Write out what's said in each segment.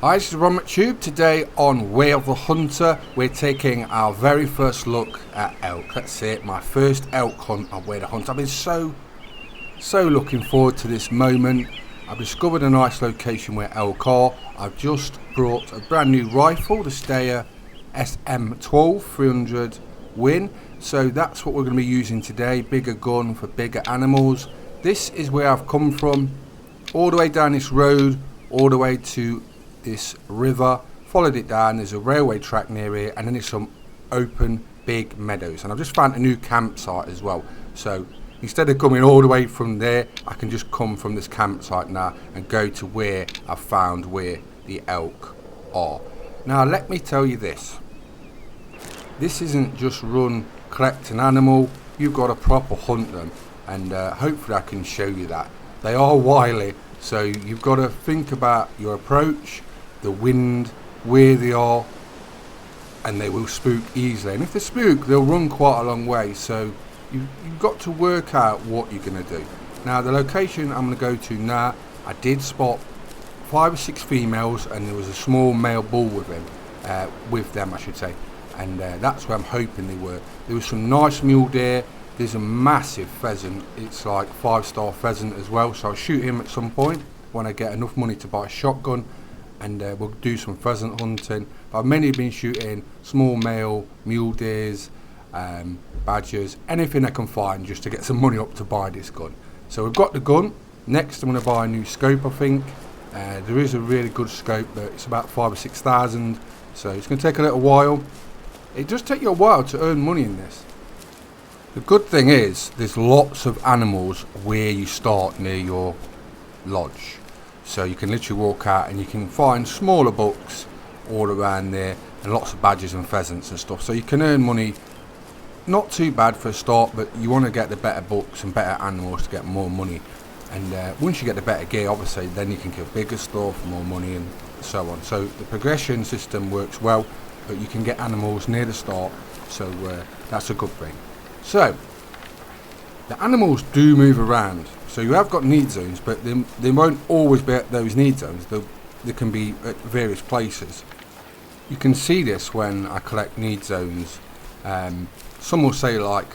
Hi, this is Ron Tube. Today on Way of the Hunter, we're taking our very first look at elk. That's it, my first elk hunt on Way of the Hunter. I've been so looking forward to this moment. I've discovered a nice location where elk are. I've just brought a brand new rifle, the Steyr SM12 300 Win. So that's what we're going to be using today. Bigger gun for bigger animals. This is where I've come from, all the way down this road, all the way to this river, followed it down. There's a railway track near here, and then there's some open big meadows, and I've just found a new campsite as well. So instead of coming all the way from there, I can just come from this campsite now and go to where I've found where the elk are. Now let me tell you this isn't just run collect an animal, you've got to proper hunt them, and hopefully I can show you that. They are wily, so you've got to think about your approach, the wind, where they are, and they will spook easily. And if they spook, they'll run quite a long way, so you've got to work out what you're going to do. Now the location I'm going to go to now, I did spot 5 or 6 females, and there was a small male bull with them I should say, and that's where I'm hoping they were. There was some nice mule deer. There's a massive pheasant, it's like 5-star pheasant as well, so I'll shoot him at some point when I get enough money to buy a shotgun, and we'll do some pheasant hunting. But I've mainly been shooting small male mule deers, badgers, anything I can find just to get some money up to buy this gun. So we've got the gun. Next I'm going to buy a new scope, I think. There is a really good scope, but it's about 5,000 or 6,000, so it's going to take a little while. It does take you a while to earn money in this. The good thing is there's lots of animals where you start near your lodge, so you can literally walk out and you can find smaller bucks all around there, and lots of badgers and pheasants and stuff, so you can earn money. Not too bad for a start, but you want to get the better bucks and better animals to get more money, and once you get the better gear, obviously then you can kill bigger stuff, more money, and so on. So the progression system works well, but you can get animals near the start, so that's a good thing. So the animals do move around, so you have got need zones, but they won't always be at those need zones. They can be at various places. You can see this when I collect need zones. Some will say like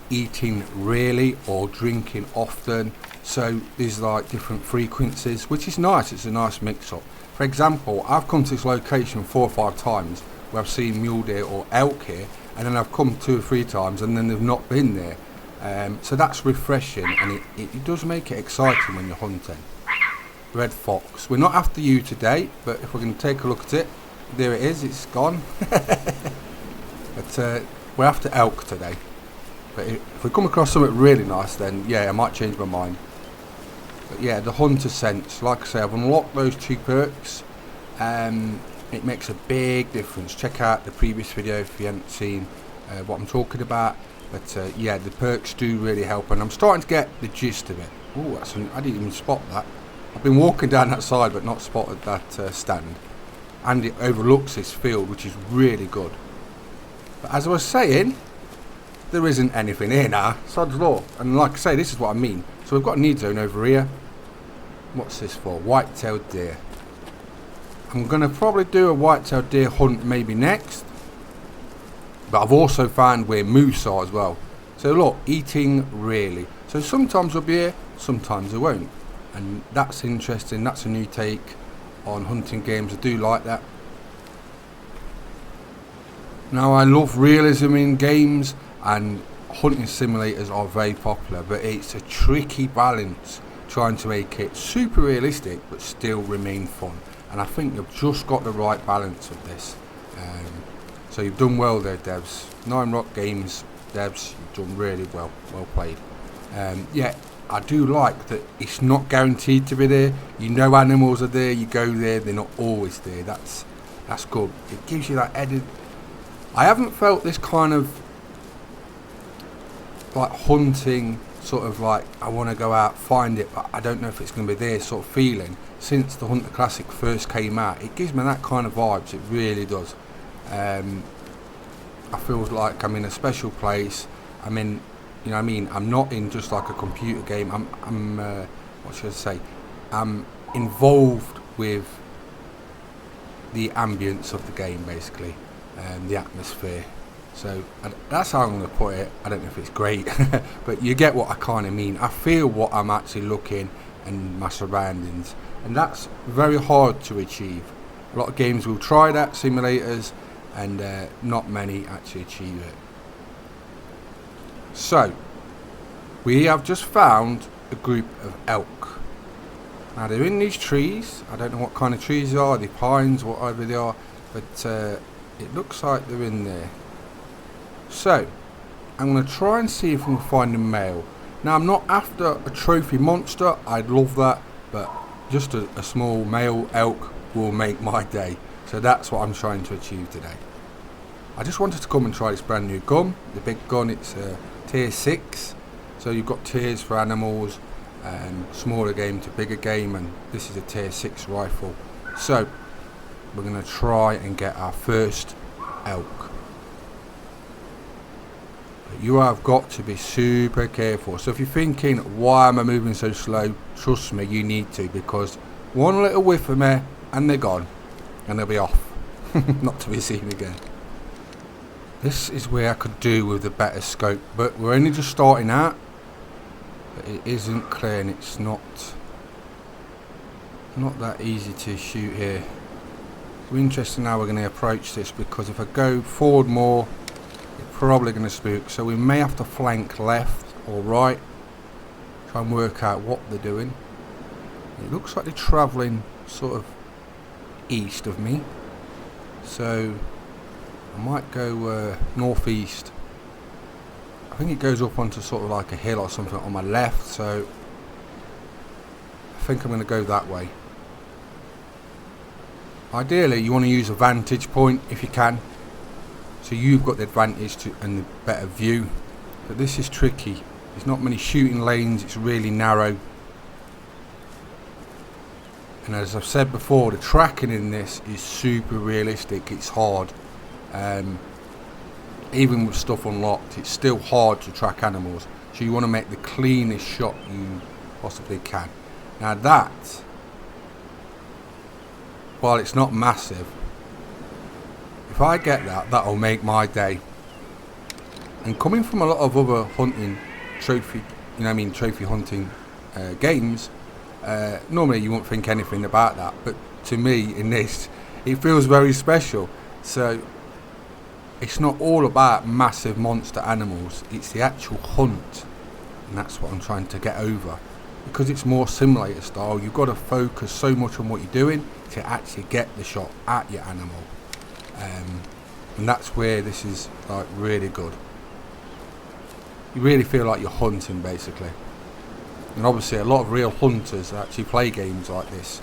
eating rarely or drinking often, so there's like different frequencies, which is nice. It's a nice mix up. For example, I've come to this location 4 or 5 times where I've seen mule deer or elk here, and then I've come 2 or 3 times and then they've not been there. So that's refreshing, and it does make it exciting when you're hunting. Red fox. We're not after you today, but if we're going to take a look at it, there it is, it's gone. But we're after elk today. But if we come across something really nice, then yeah, I might change my mind. But yeah, the hunter sense, like I say, I've unlocked those 2 perks. It makes a big difference. Check out the previous video if you haven't seen what I'm talking about. But yeah, the perks do really help, and I'm starting to get the gist of it. Oh, I didn't even spot that. I've been walking down that side but not spotted that stand, and it overlooks this field, which is really good. But as I was saying, there isn't anything here now. Sod's law. And like I say, this is what I mean. So we've got a need zone over here. What's this for? White-tailed deer. I'm going to probably do a white-tailed deer hunt maybe next, but I've also found where moose are as well. So look, eating rarely. So sometimes they'll be here, sometimes they won't, and that's interesting. That's a new take on hunting games. I do like that. Now I love realism in games, and hunting simulators are very popular, but it's a tricky balance trying to make it super realistic but still remain fun. And I think you've just got the right balance of this. So you've done well there, devs. 9 Rock Games devs, you've done really well. Well played. Yeah, I do like that it's not guaranteed to be there. You know animals are there, you go there, they're not always there. That's good. It gives you that added. I haven't felt this kind of like hunting, sort of like I want to go out, find it, but I don't know if it's going to be there sort of feeling. Since the Hunter Classic first came out, it gives me that kind of vibes. It really does. I feel like I'm in a special place. I'm in, you know what I mean, I'm not in just like a computer game. I'm what should I say, I'm involved with the ambience of the game, basically, the atmosphere. So that's how I'm going to put it. I don't know if it's great, but you get what I kind of mean. I feel what I'm actually looking and my surroundings, and that's very hard to achieve. A lot of games will try that, simulators, and not many actually achieve it. So we have just found a group of elk. Now they're in these trees. I don't know what kind of trees they are, they're pines or whatever they are, but it looks like they're in there. So I'm going to try and see if we can find a male. Now I'm not after a trophy monster, I'd love that, but just a small male elk will make my day. So that's what I'm trying to achieve today. I just wanted to come and try this brand new gun, the big gun. It's tier 6, so you've got tiers for animals, smaller game to bigger game, and this is a tier 6 rifle. So we're going to try and get our first elk. But you have got to be super careful. So if you're thinking, why am I moving so slow, trust me, you need to, because one little whiff of me and they're gone, and they'll be off, not to be seen again. This is where I could do with a better scope, but we're only just starting out. But it isn't clear, and it's not that easy to shoot here. It's interesting how we're going to approach this, because if I go forward more, it's probably going to spook. So we may have to flank left or right, try and work out what they're doing. It looks like they're travelling sort of east of me, so I might go northeast. I think it goes up onto sort of like a hill or something on my left, so I think I'm going to go that way. Ideally you want to use a vantage point if you can, so you've got the advantage and the better view, but this is tricky. There's not many shooting lanes, it's really narrow, and as I've said before, the tracking in this is super realistic. It's hard. Even with stuff unlocked, it's still hard to track animals, so you want to make the cleanest shot you possibly can. Now that, while it's not massive, if I get that, that'll make my day. And coming from a lot of other hunting trophy, trophy hunting games, normally you won't think anything about that, but to me in this, it feels very special. So it's not all about massive monster animals, it's the actual hunt, and that's what I'm trying to get over. Because it's more simulator style, you've got to focus so much on what you're doing to actually get the shot at your animal, and that's where this is like really good. You really feel like you're hunting basically, and obviously a lot of real hunters actually play games like this,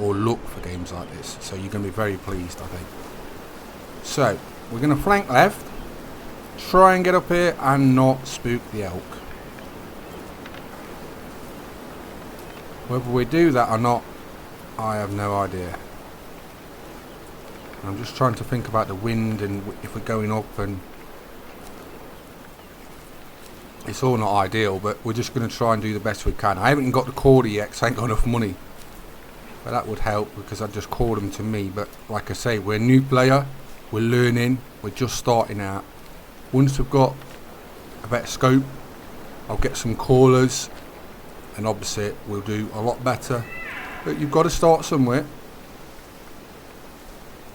or look for games like this, so you're going to be very pleased, I think. So we're going to flank left, try and get up here and not spook the elk. Whether we do that or not, I have no idea. I'm just trying to think about the wind and if we're going up, and it's all not ideal, but we're just going to try and do the best we can. I haven't got the quarter yet because I ain't got enough money, but that would help because I just called them to me. But like I say, we're a new player, we're learning, we're just starting out. Once we've got a better scope, I'll get some callers, and obviously we'll do a lot better, but you've got to start somewhere.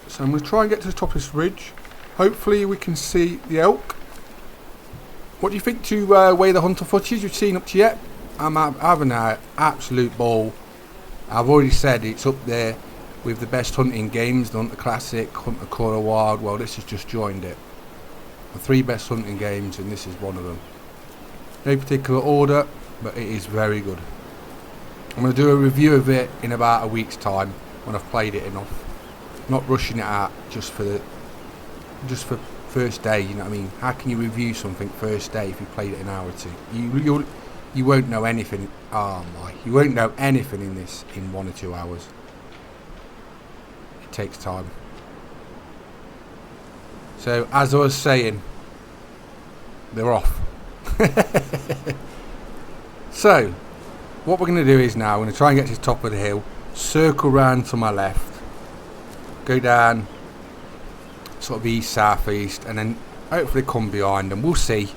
So I'm going to try and get to the top of this ridge. Hopefully we can see the elk. What do you think to Way the Hunter footage you've seen up to yet? I'm having an absolute ball. I've already said it's up there with the best hunting games, the Hunter Classic, Hunter Call of Wild. Well, this has just joined it. The 3 best hunting games, and this is one of them. No particular order, but it is very good. I'm going to do a review of it in about a week's time when I've played it enough. Not rushing it out just for first day, you know what I mean? How can you review something first day if you played it an hour or two? You won't know anything. Oh my, you won't know anything in this in 1 or 2 hours. It takes time. So as I was saying, they're off. So what we're going to do is now we're going to try and get to the top of the hill, circle round to my left, go down sort of east, south east, and then hopefully come behind them. We'll see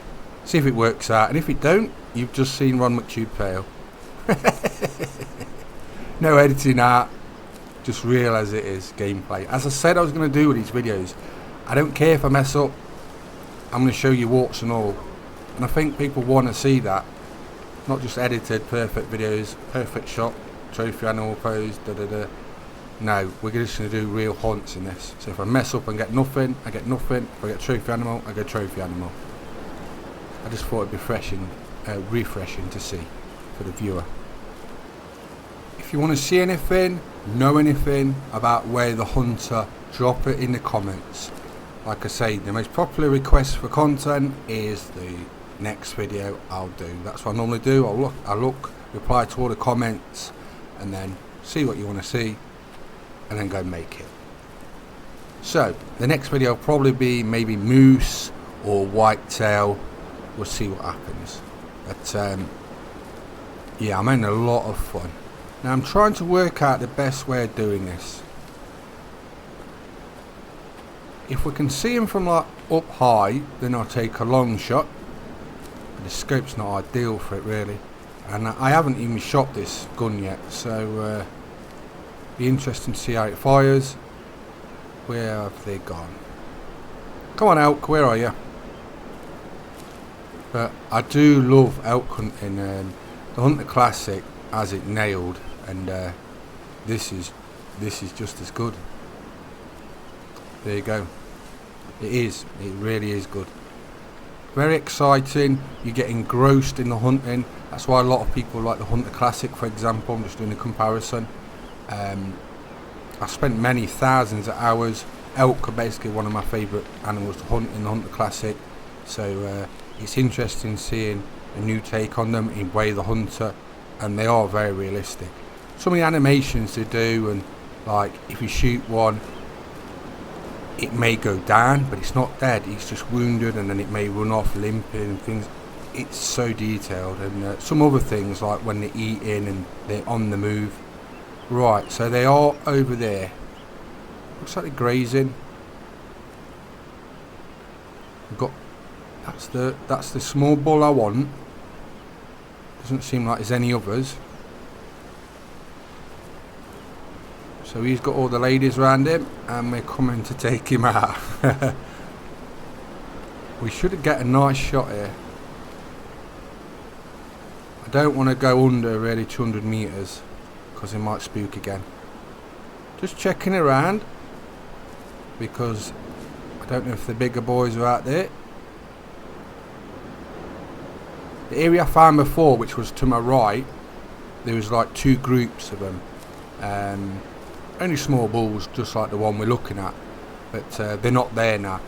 if it works out, and if it don't, you've just seen Ron McTube fail. No editing out, just real as it is gameplay. As I said I was going to do with these videos, I don't care if I mess up, I'm going to show you warts and all, and I think people want to see that, not just edited perfect videos, perfect shot, trophy animal pose, da da da. No, we're just going to do real hunts in this. So if I mess up and get nothing, I get nothing. If I get trophy animal, I get trophy animal. I just thought it'd be refreshing to see for the viewer. If you want to see anything, know anything about Way of the Hunter, drop it in the comments. Like I say, the most popular request for content is the next video I'll do. That's what I normally do. I'll look, reply to all the comments, and then see what you want to see, and then go make it. So the next video will probably be maybe moose or whitetail. We'll see what happens. But yeah, I'm having a lot of fun. Now I'm trying to work out the best way of doing this. If we can see him from like up high, then I'll take a long shot. But the scope's not ideal for it really, and I haven't even shot this gun yet, so be interesting to see how it fires. Where have they gone? Come on, elk, where are you? But I do love elk hunting. The Hunter Classic has it nailed, and this is just as good. There you go. It really is good. Very exciting. You get engrossed in the hunting. That's why a lot of people like the Hunter Classic, for example. I'm just doing a comparison. I spent many thousands of hours. Elk are basically one of my favourite animals to hunt in the Hunter Classic, so it's interesting seeing a new take on them in Way of the Hunter, and they are very realistic. Some of the animations they do, and like if you shoot one, it may go down, but it's not dead, it's just wounded, and then it may run off limping and things. It's so detailed. And some other things like when they're eating and they're on the move. Right, so they are over there. Looks like they're grazing. We've got that's the small bull I want. Doesn't seem like there's any others. So he's got all the ladies around him, and we're coming to take him out. We should get a nice shot here. I don't want to go under really 200 meters because he might spook again. Just checking around because I don't know if the bigger boys are out there. The area I found before, which was to my right, there was like two groups of them. Only small bulls, just like the one we're looking at, but they're not there now.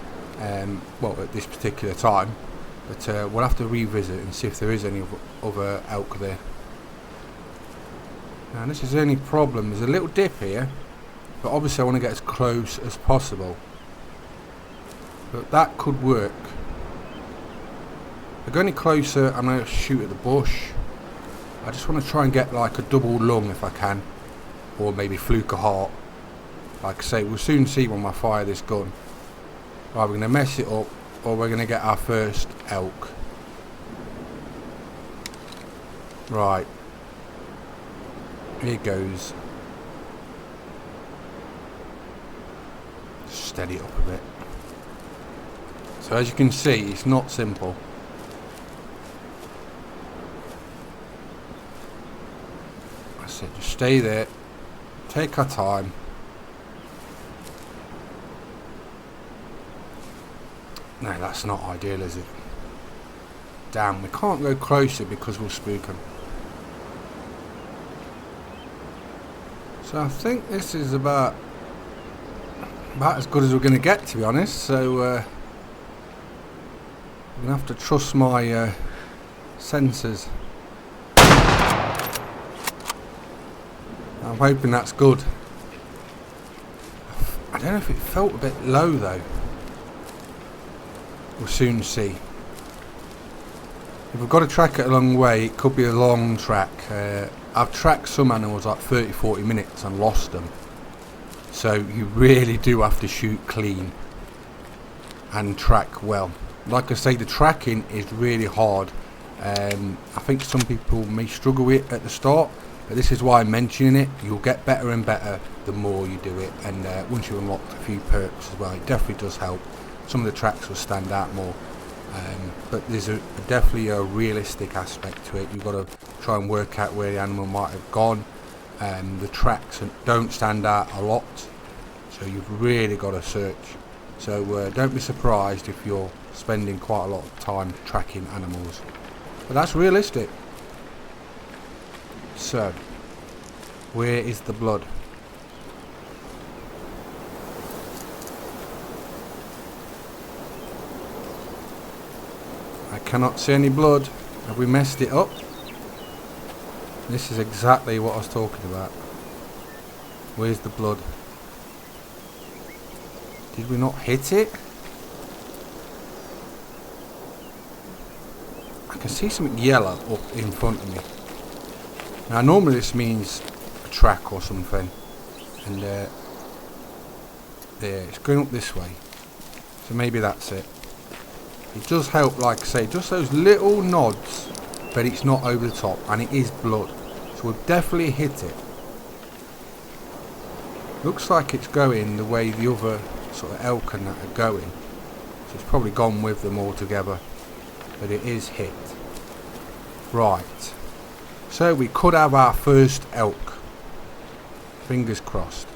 Well, at this particular time, but we'll have to revisit and see if there is any other elk there. Now this is the only problem. There's a little dip here, but obviously I want to get as close as possible. But that could work. If I go any closer, I'm going to shoot at the bush. I just want to try and get like a double lung if I can, or maybe fluke a heart. Like I say, we'll soon see when I fire this gun. Right, we're going to mess it up, or we're going to get our first elk. Right, here goes. Steady it up a bit. So as you can see, it's not simple. I said just stay there, take our time. No, that's not ideal, is it? Damn, we can't go closer because we'll spook them. So I think this is about as good as we're going to get, to be honest. So we're going to have to trust my sensors. I'm hoping that's good. I don't know if it felt a bit low though. We'll soon see. If we've got to track it a long way, it could be a long track. I've tracked some animals like 30-40 minutes and lost them. So you really do have to shoot clean and track well. Like I say, the tracking is really hard. I think some people may struggle with it at the start, but this is why I'm mentioning it. You'll get better and better the more you do it, and once you unlock a few perks as well, it definitely does help. Some of the tracks will stand out more, but there's definitely a realistic aspect to it. You've got to try and work out where the animal might have gone. The tracks don't stand out a lot, so you've really got to search. So don't be surprised if you're spending quite a lot of time tracking animals, but that's realistic. So where is the blood? I cannot see any blood. Have we messed it up? This is exactly what I was talking about. Where's the blood? Did we not hit it? I can see something yellow up in front of me. Now normally this means a track or something. And there, it's going up this way. So maybe that's it. It does help, like I say, just those little nods, but it's not over the top, and it is blood. So we'll definitely hit it. Looks like it's going the way the other sort of elk and that are going. So it's probably gone with them all together. But it is hit. Right. So we could have our first elk. Fingers crossed.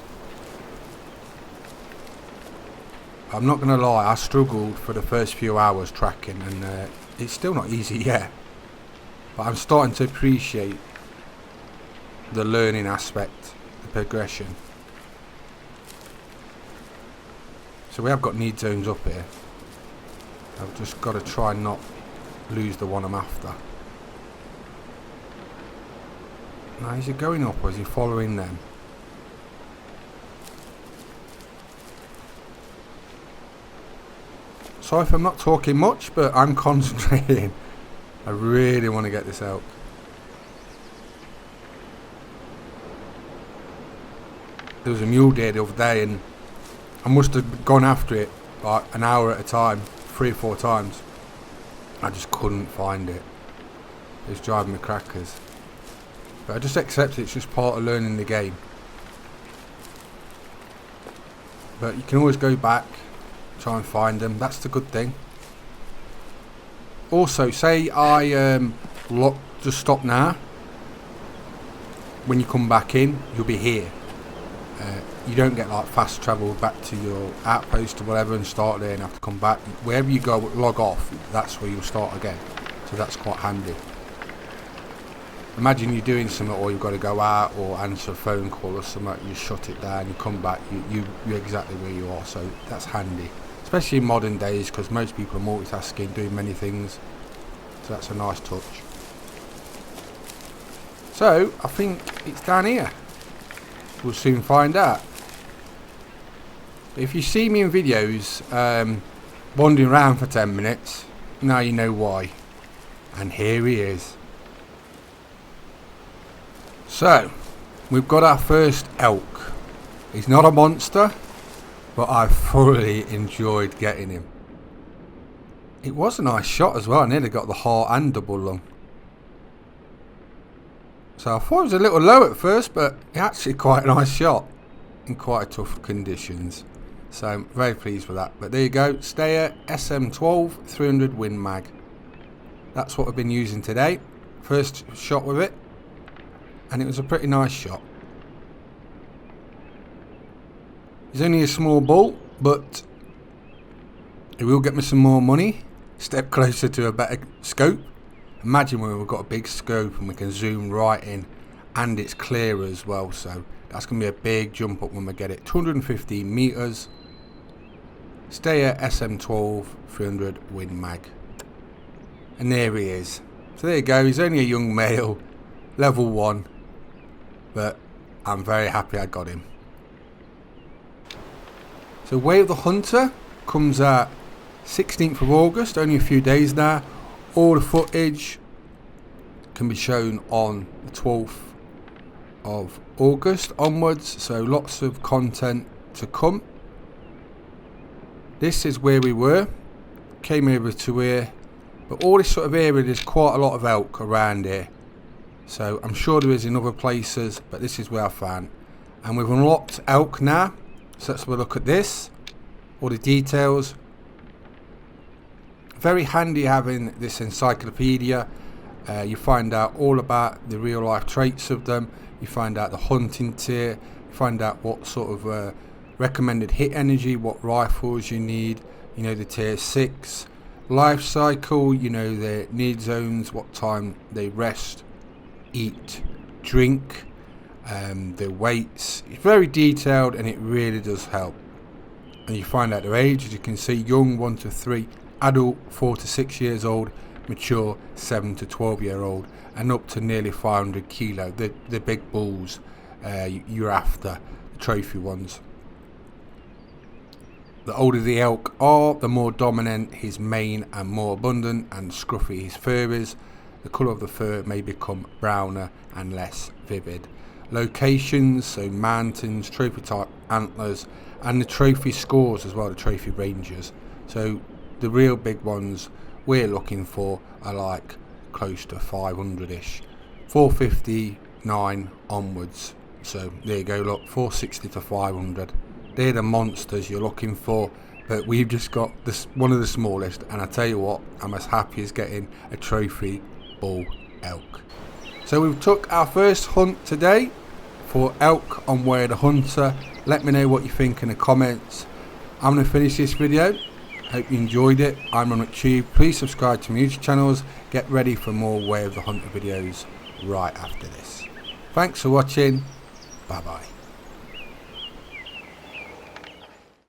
I'm not going to lie, I struggled for the first few hours tracking, and it's still not easy yet. But I'm starting to appreciate the learning aspect, the progression. So we have got need zones up here. I've just got to try and not lose the one I'm after. Now is he going up or is he following them? Sorry if I'm not talking much, but I'm concentrating. I really want to get this out. There was a mule deer the other day and I must have gone after it like an hour at a time, 3 or 4 times. I just couldn't find it. It was driving me crackers. But I just accept it's just part of learning the game. But you can always go back, try and find them. That's the good thing. Also, say I just stop now. When you come back in, you'll be here. You don't get like fast travel back to your outpost or whatever and start there and have to come back. Wherever you go, log off, that's where you'll start again. So that's quite handy. Imagine you're doing something or you've got to go out or answer a phone call or something, you shut it down, you come back, you're exactly where you are. So that's handy, especially in modern days, because most people are multitasking, doing many things. So that's a nice touch. So I think it's down here. We'll soon find out. If you see me in videos wandering around for 10 minutes, now you know why. And here he is. So, we've got our first elk. He's not a monster, but I thoroughly enjoyed getting him. It was a nice shot as well. I nearly got the heart and double lung. So I thought it was a little low at first, but actually quite a nice shot in quite tough conditions. So I'm very pleased with that. But there you go, Steyr SM12 300 Win Mag. That's what I've been using today. First shot with it, and it was a pretty nice shot. It's only a small bull, but it will get me some more money. Step closer to a better scope. Imagine when we've got a big scope and we can zoom right in, and it's clear as well. So that's going to be a big jump up when we get it. 215 meters. Steyr SM12 300 Win Mag. And there he is. So there you go. He's only a young male, level 1, but I'm very happy I got him. So Way of the Hunter comes out 16th of August, only a few days now. All the footage can be shown on the 12th of August onwards, so lots of content to come. This is where we were. Came over to here, but all this sort of area, there's quite a lot of elk around here. So I'm sure there is in other places, but this is where I found. And we've unlocked elk now. So let's have a look at this. All the details. Very handy having this encyclopedia. You find out all about the real life traits of them. You find out the hunting tier. You find out what sort of recommended hit energy, what rifles you need. You know, the tier 6 life cycle. You know, their need zones, what time they rest, eat, drink, their weights. It's very detailed and it really does help. And you find out their age, as you can see: young 1 to 3, adult 4 to 6 years old, mature 7 to 12-year-old, and up to nearly 500 kilo. The big bulls you're after, the trophy ones. The older the elk are, the more dominant his mane and more abundant and scruffy his fur is. The colour of the fur may become browner and less vivid. Locations, so mountains, trophy type antlers, and the trophy scores as well, the trophy ranges. So the real big ones we're looking for are like close to 500-ish, 459 onwards. So there you go, look, 460 to 500. They're the monsters you're looking for, but we've just got this one of the smallest, and I tell you what, I'm as happy as getting a trophy bull elk. So we've took our first hunt today for elk on Way of the Hunter. Let me know what you think in the comments. I'm going to finish this video. Hope you enjoyed it. I'm on YouTube. Please subscribe to my YouTube channels. Get ready for more Way of the Hunter videos right after this. Thanks for watching. Bye bye.